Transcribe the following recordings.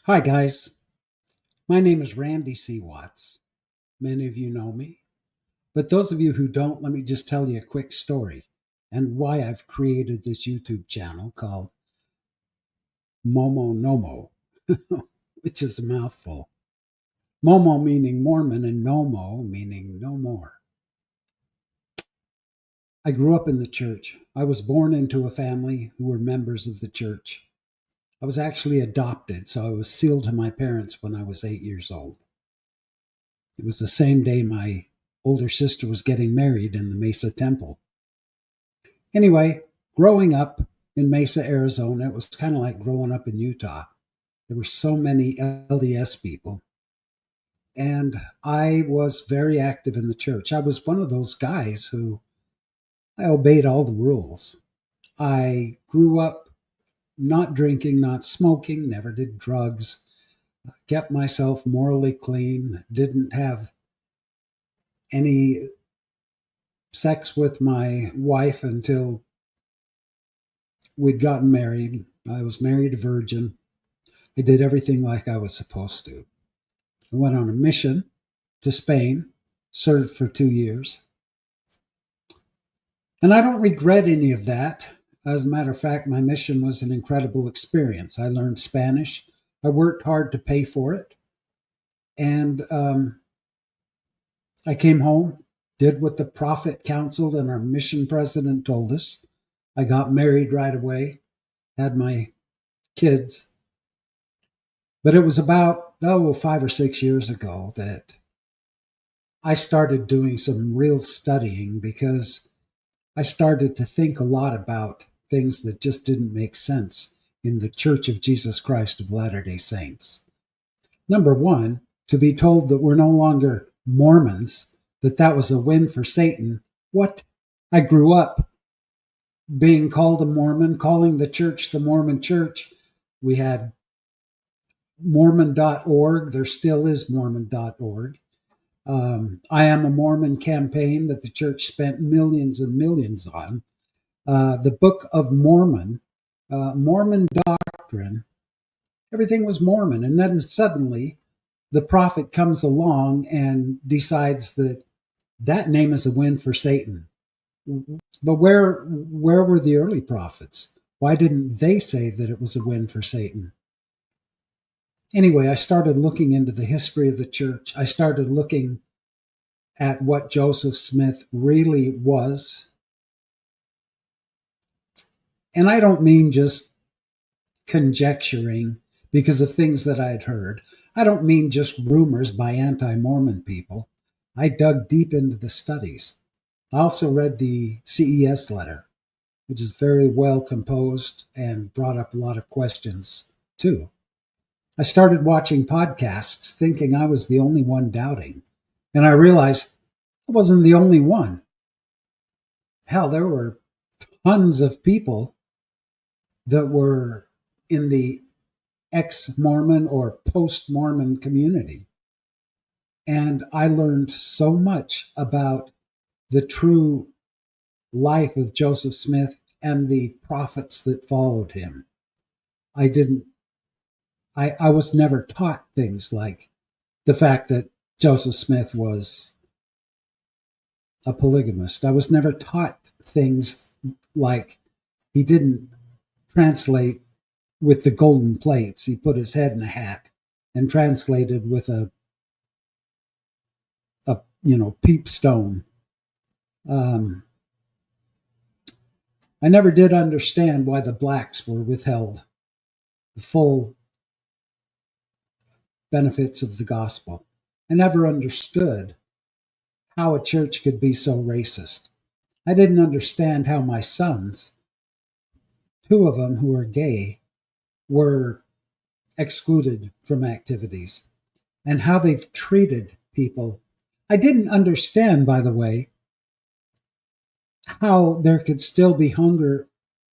Hi, guys. My name is Randy C. Watts. Many of you know me. But those of you who don't, let me just tell you a quick story and why I've created this YouTube channel called Momo Nomo, which is a mouthful. Momo meaning Mormon and Nomo meaning no more. I grew up in the church. I was born into a family who were members of the church. I was actually adopted, so I was sealed to my parents when I was 8 years old. It was the same day my older sister was getting married in the Mesa Temple. Anyway, growing up in Mesa, Arizona, it was kind of like growing up in Utah. There were so many LDS people. And I was very active in the church. I was one of those guys who I obeyed all the rules. I grew up not drinking, not smoking, never did drugs, kept myself morally clean, didn't have any sex with my wife until we'd gotten married. I was married a virgin. I did everything like I was supposed to. I went on a mission to Spain, served for 2 years. And I don't regret any of that. As a matter of fact, my mission was an incredible experience. I learned Spanish. I worked hard to pay for it. And I came home, did what the prophet counseled and our mission president told us. I got married right away, had my kids. But it was about, 5 or 6 years ago that I started doing some real studying because I started to think a lot about things that just didn't make sense in the Church of Jesus Christ of Latter-day Saints. Number one, to be told that we're no longer Mormons, that was a win for Satan. What? I grew up being called a Mormon, calling the church the Mormon Church. We had Mormon.org. There still is Mormon.org. I Am a Mormon campaign that the church spent millions and millions on. The Book of Mormon, Mormon doctrine, everything was Mormon. And then suddenly the prophet comes along and decides that name is a win for Satan. But where were the early prophets? Why didn't they say that it was a win for Satan? Anyway, I started looking into the history of the church. I started looking at what Joseph Smith really was. And I don't mean just conjecturing because of things that I had heard. I don't mean just rumors by anti-Mormon people. I dug deep into the studies. I also read the CES letter, which is very well composed and brought up a lot of questions too. I started watching podcasts thinking I was the only one doubting. And I realized I wasn't the only one. Hell, there were tons of people that were in the ex-Mormon or post-Mormon community. And I learned so much about the true life of Joseph Smith and the prophets that followed him. I was never taught things like the fact that Joseph Smith was a polygamist. I was never taught things like he didn't translate with the golden plates. He put his head in a hat and translated with a peep stone. I never did understand why the blacks were withheld the full benefits of the gospel. I never understood how a church could be so racist. I didn't understand how my sons, two of them who are gay, were excluded from activities and how they've treated people. I didn't understand, by the way, how there could still be hunger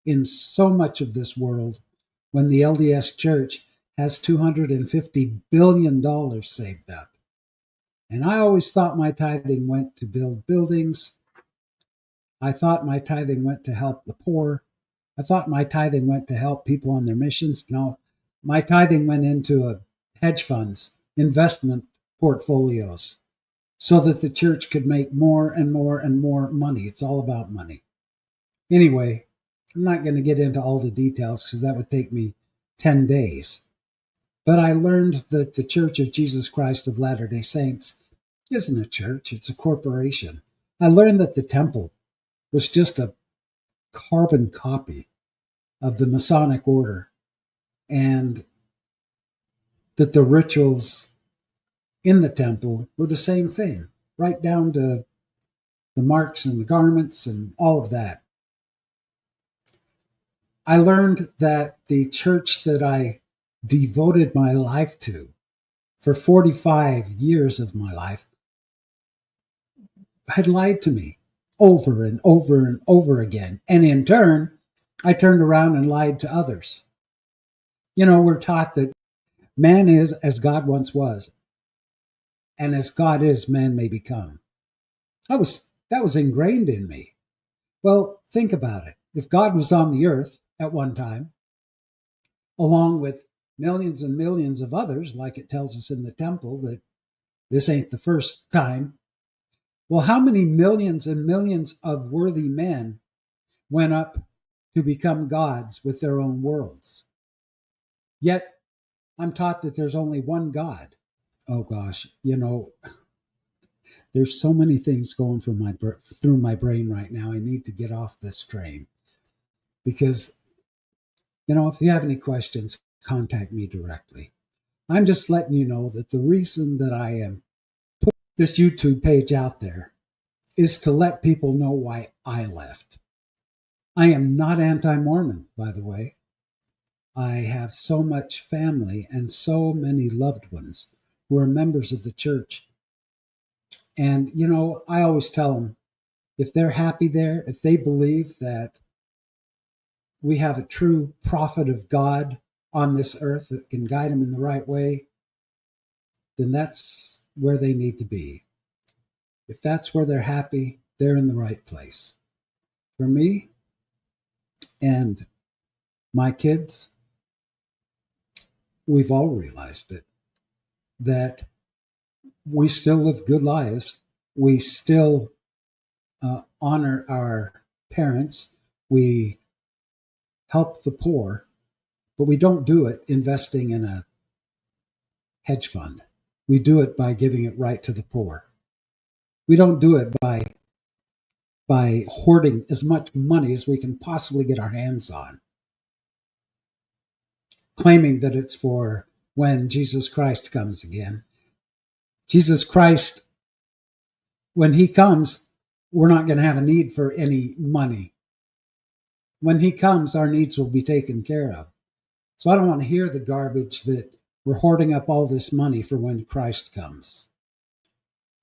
in so much of this world when the LDS Church has $250 billion saved up. And I always thought my tithing went to build buildings. I thought my tithing went to help the poor. I thought my tithing went to help people on their missions. No, My tithing went into a hedge funds, investment portfolios, so that the church could make more and more and more money. It's all about money. Anyway, I'm not going to get into all the details because that would take me 10 days. But I learned that the Church of Jesus Christ of Latter-day Saints isn't a church, it's a corporation. I learned that the temple was just a carbon copy of the Masonic order, and that the rituals in the temple were the same thing, right down to the marks and the garments and all of that. I learned that the church that I devoted my life to for 45 years of my life had lied to me over and over and over again. And in turn, I turned around and lied to others. You know, we're taught that man is as God once was, and as God is, man may become. That was ingrained in me. Well, think about it. If God was on the earth at one time, along with millions and millions of others, like it tells us in the temple that this ain't the first time, well, how many millions and millions of worthy men went up to become gods with their own worlds? Yet, I'm taught that there's only one God. Oh gosh, there's so many things going through my brain right now. I need to get off this train because, if you have any questions, contact me directly. I'm just letting you know that the reason that I am putting this YouTube page out there is to let people know why I left. I am not anti-Mormon, by the way. I have so much family and so many loved ones who are members of the church. And, I always tell them, if they're happy there, if they believe that we have a true prophet of God on this earth that can guide them in the right way, then that's where they need to be. If that's where they're happy, they're in the right place. For me and my kids, we've all realized it, that we still live good lives. We still honor our parents. We help the poor, but we don't do it investing in a hedge fund. We do it by giving it right to the poor. We don't do it by hoarding as much money as we can possibly get our hands on, claiming that it's for when Jesus Christ comes again. Jesus Christ, when he comes, we're not going to have a need for any money. When he comes, our needs will be taken care of. So I don't want to hear the garbage that we're hoarding up all this money for when Christ comes.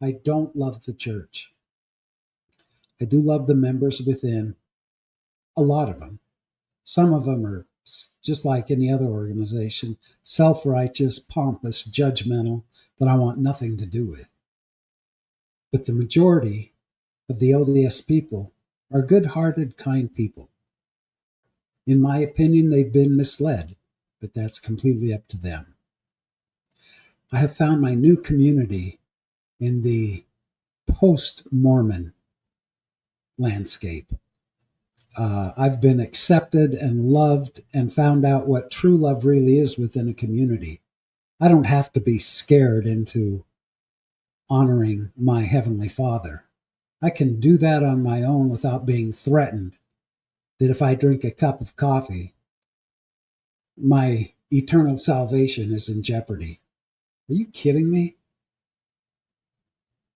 I don't love the church. I do love the members within, a lot of them. Some of them are just like any other organization, self-righteous, pompous, judgmental, that I want nothing to do with. But the majority of the LDS people are good-hearted, kind people. In my opinion, they've been misled, but that's completely up to them. I have found my new community in the post-Mormon landscape. I've been accepted and loved and found out what true love really is within a community. I don't have to be scared into honoring my Heavenly Father. I can do that on my own without being threatened that if I drink a cup of coffee, my eternal salvation is in jeopardy. Are you kidding me?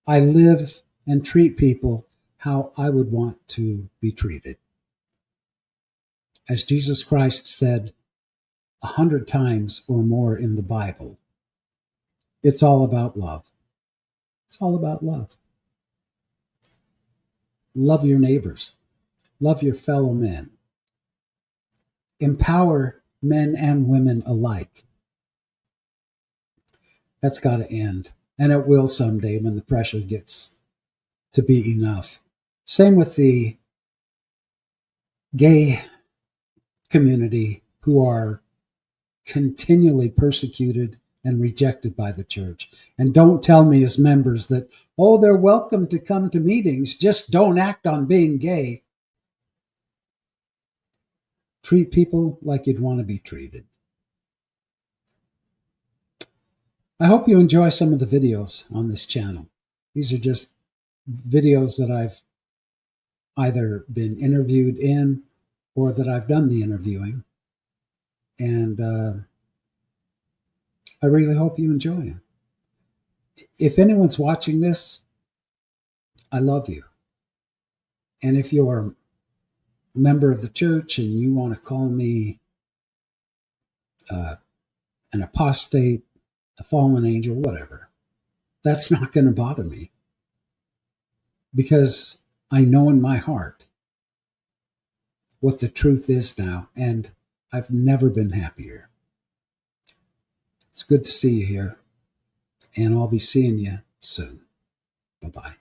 I live and treat people how I would want to be treated. As Jesus Christ said 100 times or more in the Bible, it's all about love. It's all about love. Love your neighbors. Love your fellow men. Empower men and women alike. That's got to end. And it will someday when the pressure gets to be enough. Same with the gay community who are continually persecuted and rejected by the church. And don't tell me as members that, oh, they're welcome to come to meetings, just don't act on being gay. Treat people like you'd want to be treated. I hope you enjoy some of the videos on this channel. These are just videos that I've either been interviewed in or that I've done the interviewing. And I really hope you enjoy them. If anyone's watching this, I love you. And if you're a member of the church and you want to call me an apostate, a fallen angel, whatever, that's not going to bother me, because I know in my heart what the truth is now, and I've never been happier. It's good to see you here, and I'll be seeing you soon. Bye-bye.